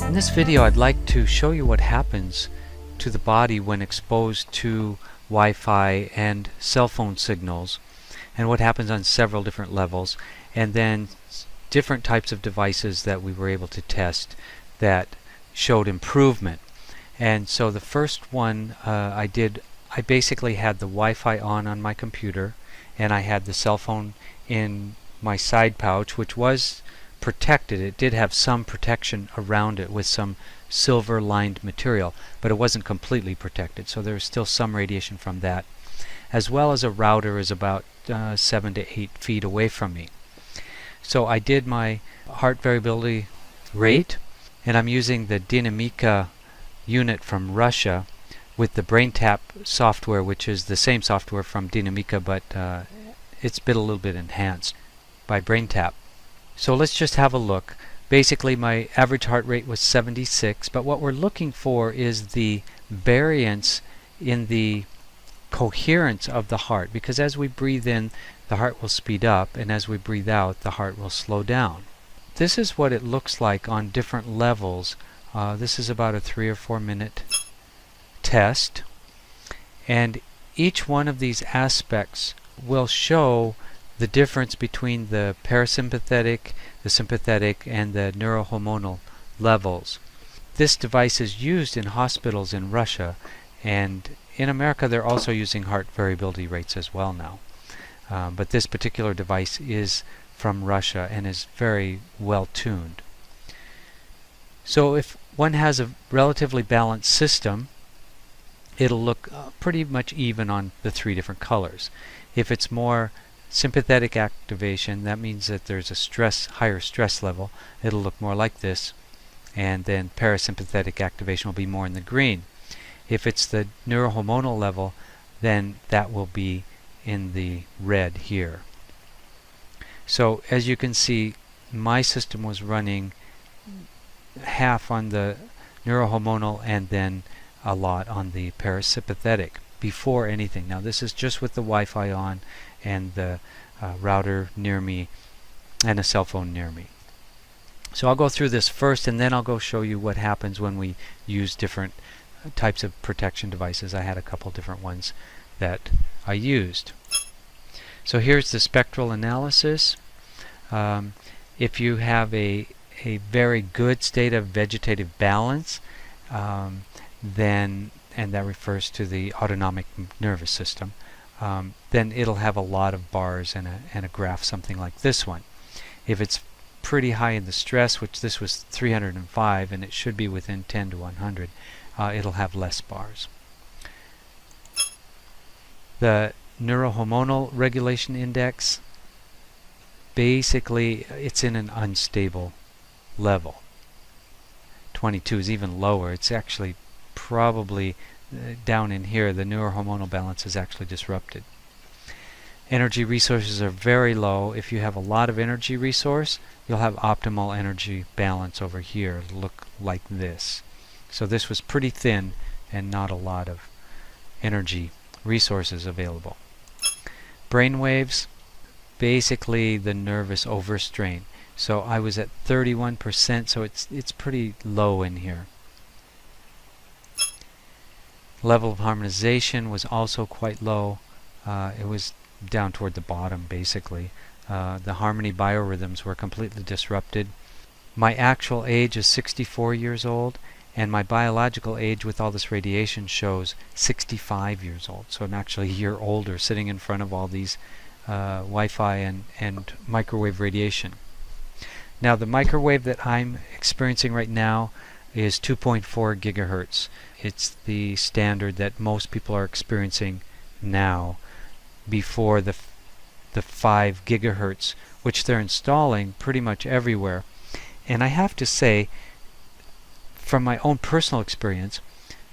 In this video I'd like to show you what happens to the body when exposed to Wi-Fi and cell phone signals, and what happens on several different levels, and then different types of devices that we were able to test that showed improvement. And so the first one I basically had the Wi-Fi on my computer, and I had the cell phone in my side pouch, which was protected. It did have some protection around it with some silver lined material, but it wasn't completely protected, so there was still some radiation from that, as well as a router is about 7 to 8 feet away from me. So I did my heart variability rate, and I'm using the Dinamika unit from Russia with the BrainTap software, which is the same software from Dinamika, but it's been a little bit enhanced by BrainTap. So let's just have a look. Basically my average heart rate was 76, but what we're looking for is the variance in the coherence of the heart, because as we breathe in, the heart will speed up, and as we breathe out, the heart will slow down. This is what it looks like on different levels. This is about a 3 or 4 minute test, and each one of these aspects will show the difference between the parasympathetic, the sympathetic, and the neurohormonal levels. This device is used in hospitals in Russia, and in America they're also using heart variability rates as well now. But this particular device is from Russia and is very well tuned. So if one has a relatively balanced system, it'll look pretty much even on the 3 different colors. If it's more sympathetic activation, that means that there's a higher stress level. It'll look more like this, and then parasympathetic activation will be more in the green. If it's the neurohormonal level, then that will be in the red here. So as you can see, my system was running half on the neurohormonal and then a lot on the parasympathetic before anything. Now this is just with the Wi-Fi on and the router near me and a cell phone near me. So I'll go through this first, and then I'll go show you what happens when we use different types of protection devices. I had a couple different ones that I used. So here's the spectral analysis. If you have a very good state of vegetative balance, then, and that refers to the autonomic nervous system, then it'll have a lot of bars and a graph, something like this one. If it's pretty high in the stress, which this was 305, and it should be within 10 to 100, it'll have less bars. The neurohormonal regulation index, basically it's in an unstable level. 22 is even lower. It's actually probably down in here. The neurohormonal balance is actually disrupted. Energy resources are very low. If you have a lot of energy resource, you'll have optimal energy balance over here. It'll look like this. So this was pretty thin and not a lot of energy resources available. Brain waves, basically the nervous overstrain. So I was at 31%, so it's pretty low in here. Level of harmonization was also quite low. It was down toward the bottom, basically. The harmony biorhythms were completely disrupted. My actual age is 64 years old, and my biological age with all this radiation shows 65 years old. So I'm actually a year older, sitting in front of all these Wi-Fi and microwave radiation. Now the microwave that I'm experiencing right now is 2.4 gigahertz. It's the standard that most people are experiencing now, before the 5 gigahertz, which they're installing pretty much everywhere. And I have to say, from my own personal experience,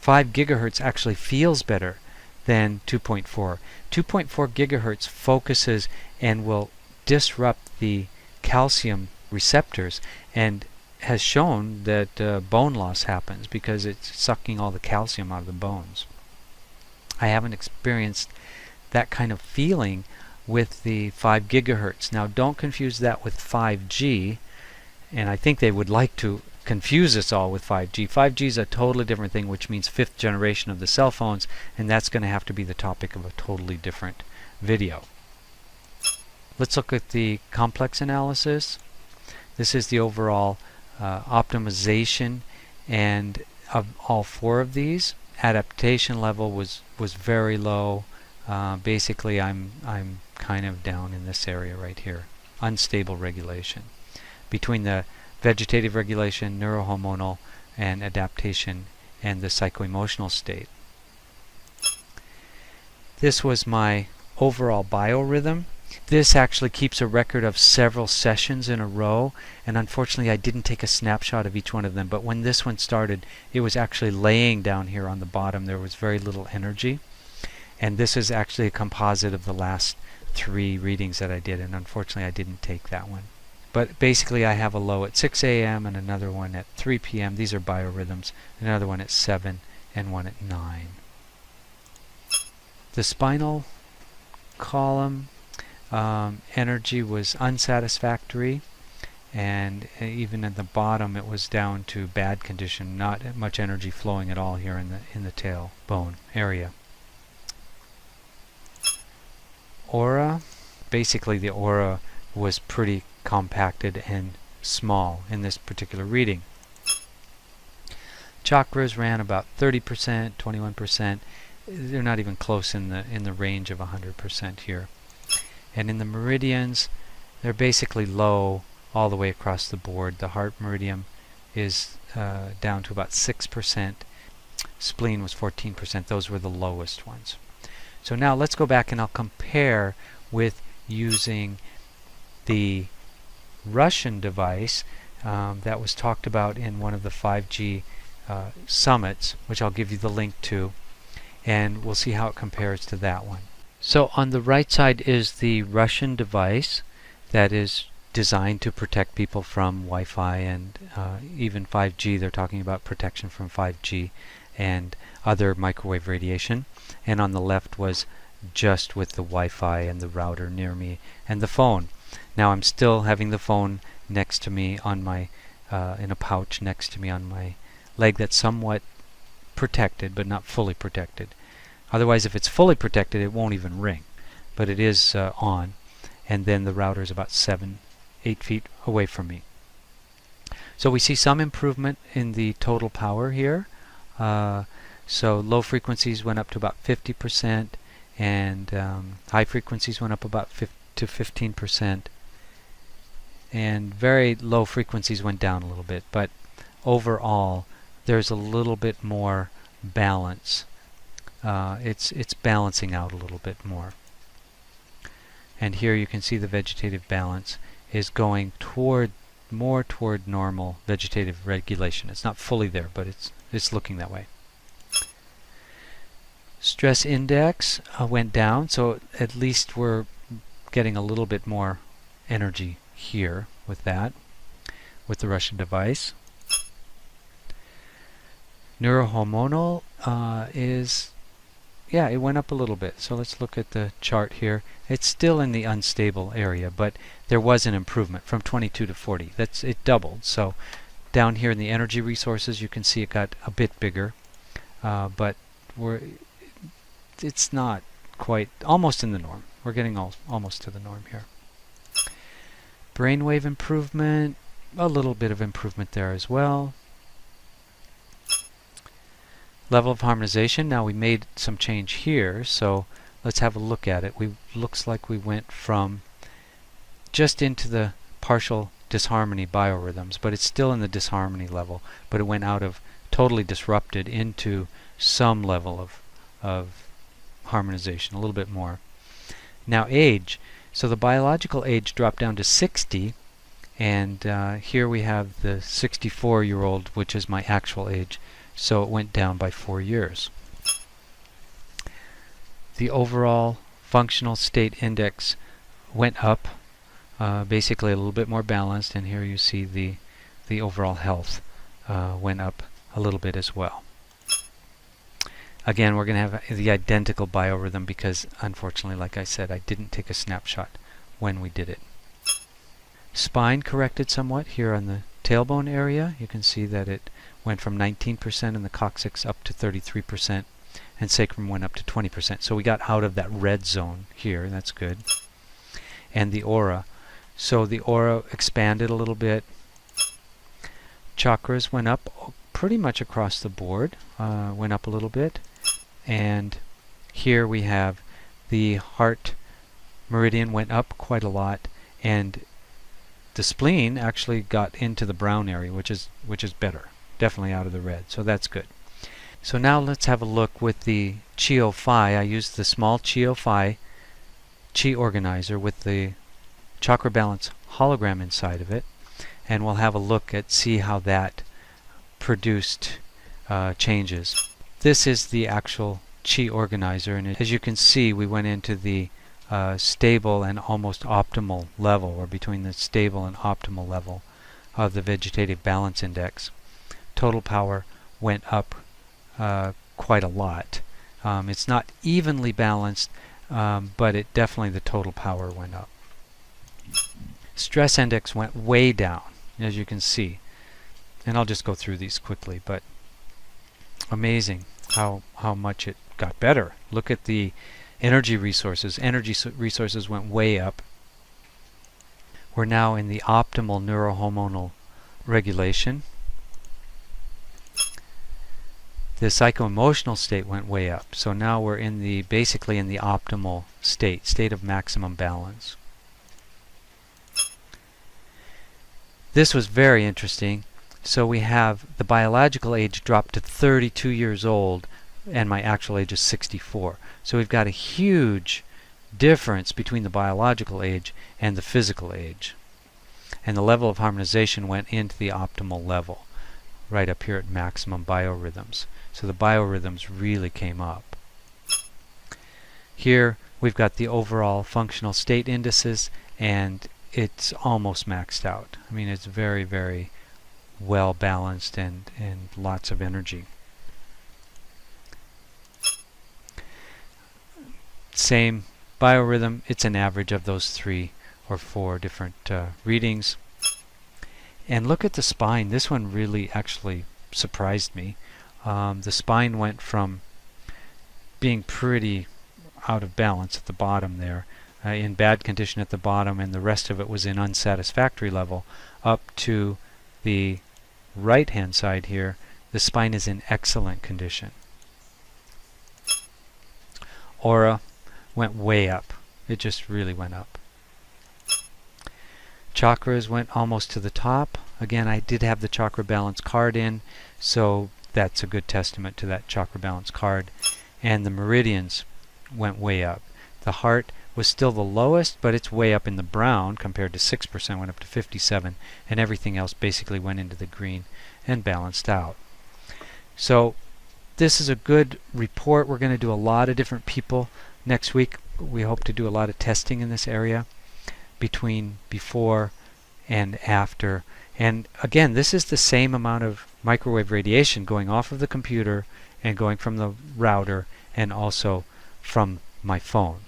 5 gigahertz actually feels better than 2.4. 2.4 gigahertz focuses and will disrupt the calcium receptors, and has shown that bone loss happens because it's sucking all the calcium out of the bones. I haven't experienced that kind of feeling with the 5 gigahertz. Now don't confuse that with 5G, and I think they would like to confuse us all with 5G. 5G is a totally different thing, which means 5th generation of the cell phones, and that's going to have to be the topic of a totally different video. Let's look at the complex analysis. This is the overall optimization, and of all 4 of these, adaptation level was very low. Basically, I'm kind of down in this area right here, unstable regulation. Between the vegetative regulation, neurohormonal, and adaptation, and the psychoemotional state. This was my overall biorhythm. This actually keeps a record of several sessions in a row, and unfortunately I didn't take a snapshot of each one of them, but when this one started, it was actually laying down here on the bottom. There was very little energy, and this is actually a composite of the last 3 readings that I did, and unfortunately I didn't take that one. But basically I have a low at 6 a.m. and another one at 3 p.m. These are biorhythms. Another one at 7 and one at 9. The spinal column energy was unsatisfactory, and even at the bottom it was down to bad condition, not much energy flowing at all here in the tailbone area. Aura, basically the aura was pretty compacted and small in this particular reading. Chakras ran about 30%, 21%. They're not even close in the range of 100% here. And in the meridians, they're basically low all the way across the board. The heart meridian is down to about 6%. Spleen was 14%. Those were the lowest ones. So now let's go back and I'll compare with using the Russian device that was talked about in one of the 5G summits, which I'll give you the link to, and we'll see how it compares to that one. So on the right side is the Russian device that is designed to protect people from Wi-Fi and even 5G. They're talking about protection from 5G and other microwave radiation. And on the left was just with the Wi-Fi and the router near me and the phone. Now I'm still having the phone next to me on my in a pouch next to me on my leg that's somewhat protected but not fully protected. Otherwise, if it's fully protected, it won't even ring, but it is on. And then the router is about 7-8 feet away from me. So we see some improvement in the total power here. So low frequencies went up to about 50%, and high frequencies went up about to 15%, and very low frequencies went down a little bit. But overall, there's a little bit more balance. It's balancing out a little bit more. And here you can see the vegetative balance is going more toward normal vegetative regulation. It's not fully there, but it's looking that way. Stress index went down, so at least we're getting a little bit more energy here with that, with the Russian device. Neurohormonal it went up a little bit. So let's look at the chart here. It's still in the unstable area, but there was an improvement from 22 to 40. It doubled. So down here in the energy resources, you can see it got a bit bigger, but it's not quite, almost in the norm. We're getting almost to the norm here. Brainwave improvement, a little bit of improvement there as well. Level of harmonization, now we made some change here, so let's have a look at it. Looks like we went from just into the partial disharmony biorhythms, but it's still in the disharmony level, but it went out of totally disrupted into some level of harmonization, a little bit more. Now age, so the biological age dropped down to 60, and here we have the 64-year-old, which is my actual age. So it went down by 4 years. The overall functional state index went up, basically a little bit more balanced, and here you see the overall health went up a little bit as well. Again, we're going to have the identical biorhythm because, unfortunately, like I said, I didn't take a snapshot when we did it. Spine corrected somewhat here on the tailbone area, you can see that it went from 19% in the coccyx up to 33%, and sacrum went up to 20%. So we got out of that red zone here, that's good. And the aura. So the aura expanded a little bit. Chakras went up pretty much across the board, went up a little bit. And here we have the heart meridian went up quite a lot, and the spleen actually got into the brown area, which is better, definitely out of the red, so that's good. So now let's have a look with the Chi-Phi. I used the small Chi-Phi Chi-Organizer with the chakra balance hologram inside of it, and we'll have a look at see how that produced changes. This is the actual Chi-Organizer, and as you can see, we went into the stable and almost optimal level, or between the stable and optimal level of the vegetative balance index. Total power went up quite a lot. It's not evenly balanced, but it definitely, the total power went up. Stress index went way down, as you can see. And I'll just go through these quickly, but amazing how much it got better. Look at the energy resources. Energy resources went way up. We're now in the optimal neurohormonal regulation. The psycho-emotional state went way up. So now we're in the basically in the optimal state of maximum balance. This was very interesting. So we have the biological age dropped to 32 years old, and my actual age is 64. So we've got a huge difference between the biological age and the physical age. And the level of harmonization went into the optimal level, right up here at maximum biorhythms. So the biorhythms really came up. Here we've got the overall functional state indices, and it's almost maxed out. I mean, it's very, very well balanced and lots of energy. Same biorhythm, it's an average of those 3 or 4 different readings. And look at the spine. This one really actually surprised me. The spine went from being pretty out of balance at the bottom there, in bad condition at the bottom, and the rest of it was in unsatisfactory level, up to the right hand side here. The spine is in excellent condition. Aura went way up. It just really went up. Chakras went almost to the top. Again, I did have the chakra balance card in, so that's a good testament to that chakra balance card. And the meridians went way up. The heart was still the lowest, but it's way up in the brown compared to 6%, went up to 57, and everything else basically went into the green and balanced out. So this is a good report. We're going to do a lot of different people next week. We hope to do a lot of testing in this area between before and after. And again, this is the same amount of microwave radiation going off of the computer and going from the router and also from my phone.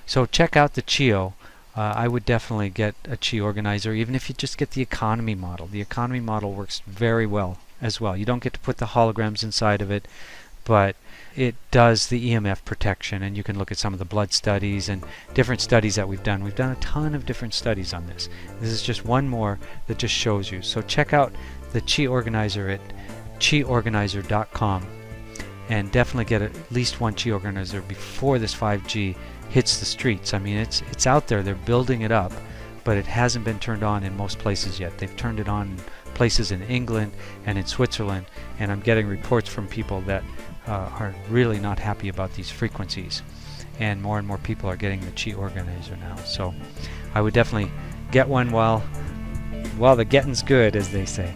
So check out the Chi-O. I would definitely get a Chi-Organizer, even if you just get the economy model. The economy model works very well as well. You don't get to put the holograms inside of it, but it does the EMF protection, and you can look at some of the blood studies and different studies that we've done. We've done a ton of different studies on this. This is just one more that just shows you. So check out the Chi-Organizer at Chi-Organizer.com, and definitely get at least one Chi-Organizer before this 5G hits the streets. I mean, it's out there. They're building it up, but it hasn't been turned on in most places yet. They've turned it on in places in England and in Switzerland, and I'm getting reports from people that are really not happy about these frequencies, and more people are getting the Chi-Organizer now. So I would definitely get one while the getting's good, as they say.